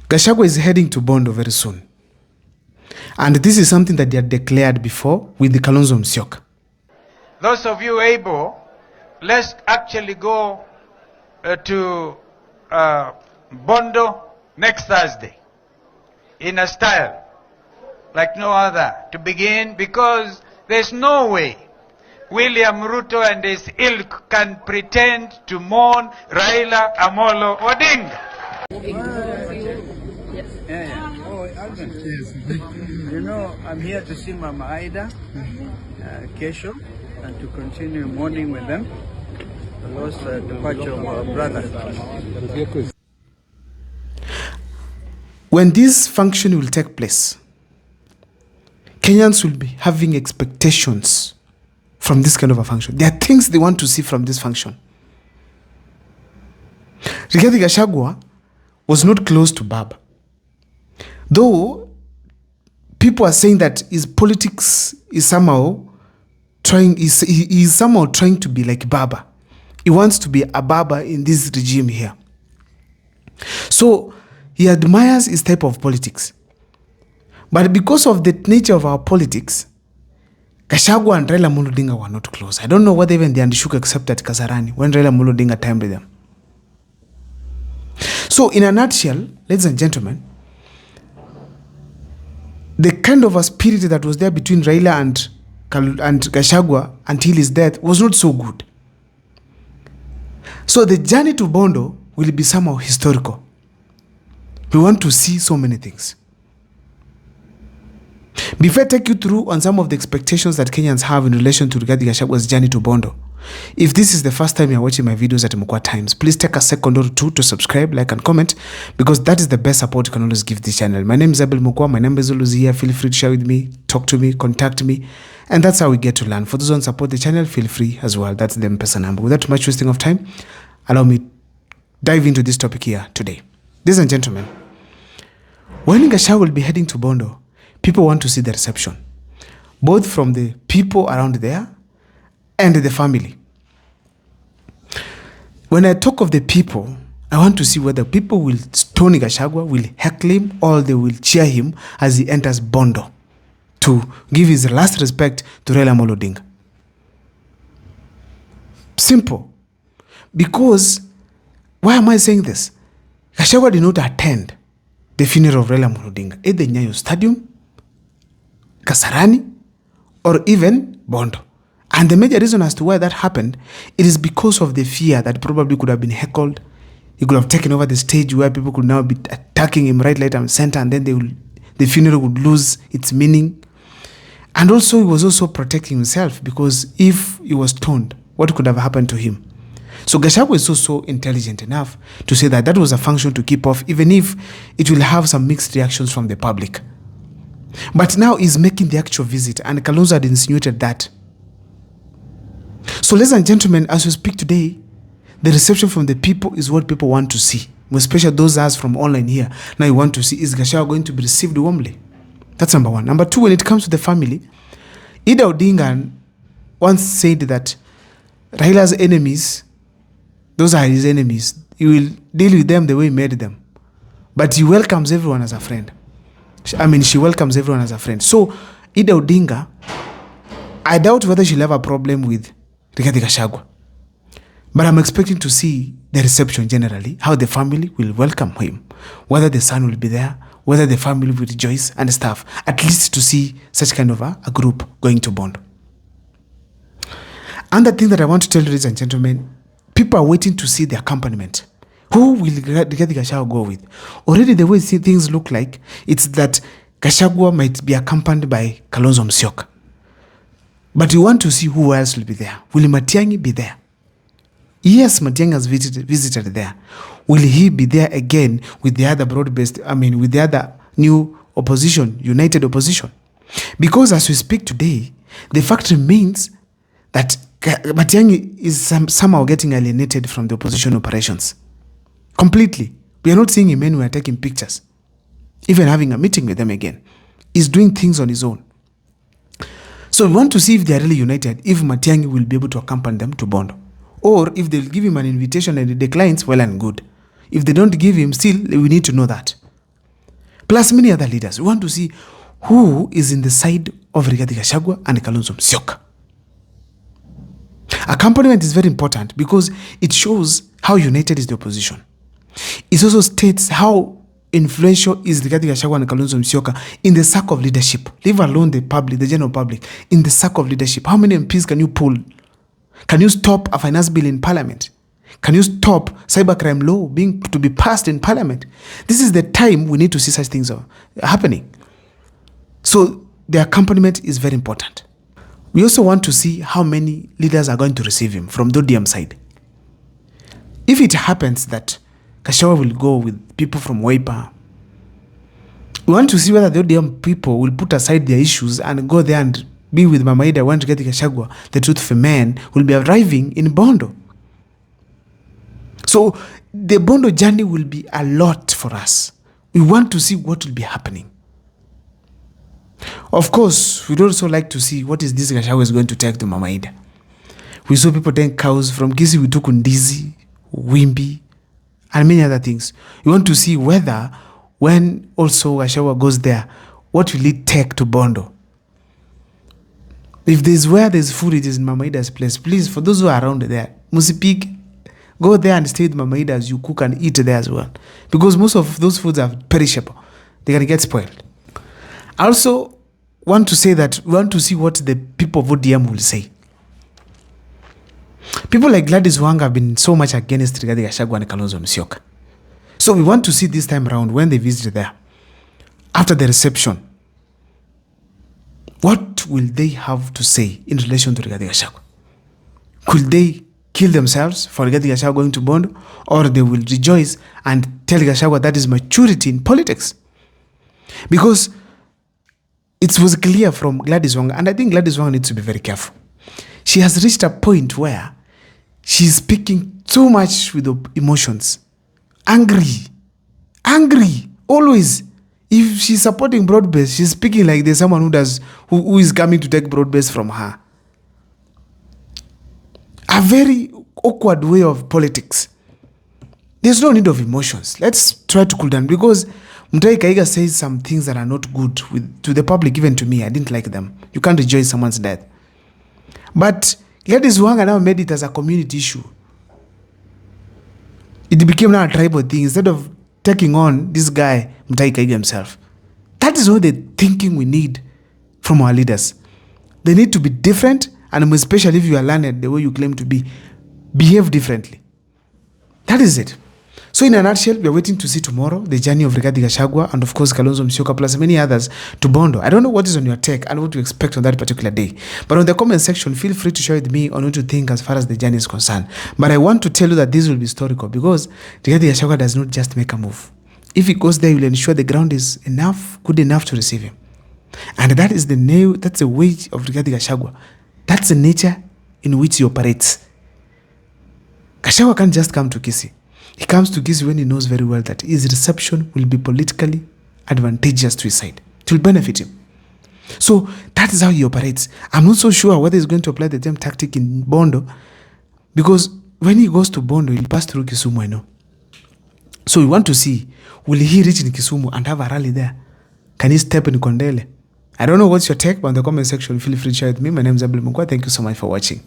Gachagua is heading to Bondo very soon. And this is something that they had declared before with the Kalonzo Musyoka. Those of you able, let's actually go to Bondo next Thursday in a style like no other to begin, because there's no way William Ruto and his ilk can pretend to mourn Raila Amolo Odinga. Oh, Alvin. You know, I'm here to see Mama Aida, Kesho, and to continue mourning with them the lost departure of our brother. When this function will take place, Kenyans will be having expectations from this kind of a function. There are things they want to see from this function. Rigathi Gachagua was not close to Baba. Though people are saying that his politics is somehow trying to be like Baba. He wants to be a Baba in this regime here. So he admires his type of politics. But because of the nature of our politics, Gachagua and Raila Amolo Odinga were not close. I don't know whether even they understood except at Kasarani when Raila Amolo Odinga timed them. So in a nutshell, ladies and gentlemen, the kind of a spirit that was there between Raila and Gachagua until his death was not so good. So the journey to Bondo will be somehow historical. We want to see so many things. Before I take you through on some of the expectations that Kenyans have in relation to Rigathi Gachagua's journey to Bondo, if this is the first time you're watching my videos at Mukwa Times, please take a second or two to subscribe, like, and comment, because that is the best support you can always give this channel. My name is Abel Mukwa. My number is always here. Feel free to share with me, talk to me, contact me, and that's how we get to learn. For those who don't support the channel, feel free as well. That's the M-Pesa number. Without too much wasting of time, allow me dive into this topic here today. Ladies and gentlemen, when Gachagua will be heading to Bondo, people want to see the reception, both from the people around there and the family. When I talk of the people, I want to see whether people will stone Gachagua, will heckle him, or they will cheer him as he enters Bondo to give his last respect to Raila Amolo Odinga. Simple. Because, why am I saying this? Gachagua did not attend the funeral of Raila Amolo Odinga, either Nyayo Stadium, Kasarani, or even Bondo. And the major reason as to why that happened, it is because of the fear that probably could have been heckled. He could have taken over the stage where people could now be attacking him right, left, and center, and then the funeral would lose its meaning. And also, he was also protecting himself, because if he was stoned, what could have happened to him? So Gachagua is also intelligent enough to say that that was a function to keep off, even if it will have some mixed reactions from the public. But now he's making the actual visit, and Kalonzo had insinuated that. So, ladies and gentlemen, as we speak today, the reception from the people is what people want to see, especially those of us from online here. Now you want to see, is Gachagua going to be received warmly? That's number one. Number two, when it comes to the family, Ida Odinga once said that Raila's enemies, those are his enemies. He will deal with them the way he made them. But he welcomes everyone as a friend. She welcomes everyone as a friend. So, Ida Odinga, I doubt whether she'll have a problem with Rigathi Gachagua. But I'm expecting to see the reception generally, how the family will welcome him, whether the son will be there, whether the family will rejoice and stuff, at least to see such kind of a group going to Bondo. And the thing that I want to tell you, ladies and gentlemen, people are waiting to see the accompaniment. Who will Rigathi Gachagua go with? Already the way things look like, it's that Gachagua might be accompanied by Kalonzo Musyoka. But you want to see who else will be there. Will Matiang'i be there? Yes, Matiang'i has visited there. Will he be there again with the other broad-based, with the other new opposition, united opposition? Because as we speak today, the fact remains that Matiang'i is somehow getting alienated from the opposition operations. Completely. We are not seeing him anywhere taking pictures. Even having a meeting with them again. He's doing things on his own. So we want to see if they are really united, if Matiang'i will be able to accompany them to Bondo. Or if they'll give him an invitation and he declines, well and good. If they don't give him, still, we need to know that. plus many other leaders. We want to see who is in the side of Rigathi Gachagua and Kalonzo Musyoka. Accompaniment is very important because it shows how united is the opposition. It also states how influential is Rigathi Gachagua and Kalonzo Musyoka in the circle of leadership. Leave alone the public, the general public, in the circle of leadership. How many MPs can you pull? Can you stop a finance bill in parliament? Can you stop cybercrime law to be passed in parliament? This is the time we need to see such things happening. So the accompaniment is very important. We also want to see how many leaders are going to receive him from the ODM side. If it happens that Gachagua will go with people from Wiper, we want to see whether the ODM people will put aside their issues and go there and be with Mama Ida when Rigathi Gachagua, the truth for men, will be arriving in Bondo. So the Bondo journey will be a lot for us. We want to see what will be happening. Of course, we'd also like to see what is this Gachagua is going to take to Mama Ida. We saw people take cows from Kisii, we took Ndizi, Wimbi, and many other things. We want to see whether, when also Gachagua goes there, what will it take to Bondo? If there's where there's food, it is in Mama Ida's place. Please, for those who are around there, Musipik, go there and stay with Mama Ida as you cook and eat there as well. Because most of those foods are perishable. They're going to get spoiled. I also want to say that we want to see what the people of ODM will say. People like Gladys Wanga have been so much against Rigathi Gachagua and Kalonzo Musyoka. So we want to see this time around when they visit there, after the reception, what will they have to say in relation to Rigathi Gachagua? Could they kill themselves for Rigathi Gachagua going to Bondo, or they will rejoice and tell Gachagua that is maturity in politics? Because it was clear from Gladys Wanga, and I think Gladys Wanga needs to be very careful. She has reached a point where she's speaking too much with emotions. Angry, always. If she's supporting broad-based, she's speaking like there's someone who is coming to take broad-based from her. A very awkward way of politics. There's no need of emotions. Let's try to cool down, because Mutahi Kahiga says some things that are not good to the public, even to me. I didn't like them. You can't rejoice someone's death. But Gladys Wanga now made it as a community issue. It became now a tribal thing instead of taking on this guy, Mutahi Kahiga himself. That is what the thinking we need from our leaders. They need to be different, and especially if you are learned the way you claim to be, behave differently. That is it. So in a nutshell, we are waiting to see tomorrow the journey of Rigathi Gachagua and of course Kalonzo Musyoka plus many others to Bondo. I don't know what is on your take and what to expect on that particular day. But on the comment section, feel free to share with me on what you think as far as the journey is concerned. But I want to tell you that this will be historical, because Rigathi Gachagua does not just make a move. If he goes there, he will ensure the ground is good enough to receive him. And that is that's the way of Rigathi Gachagua. That's the nature in which he operates. Gachagua can't just come to Kisii. He comes to Kisii when he knows very well that his reception will be politically advantageous to his side. It will benefit him. So that is how he operates. I'm not so sure whether he's going to apply the same tactic in Bondo, because when he goes to Bondo, he'll pass through Kisumu, I know. So we want to see, will he reach in Kisumu and have a rally there? Can he step in Kondele? I don't know what's your take, but in the comment section, feel free to share with me. My name is Abel Mungwa. Thank you so much for watching.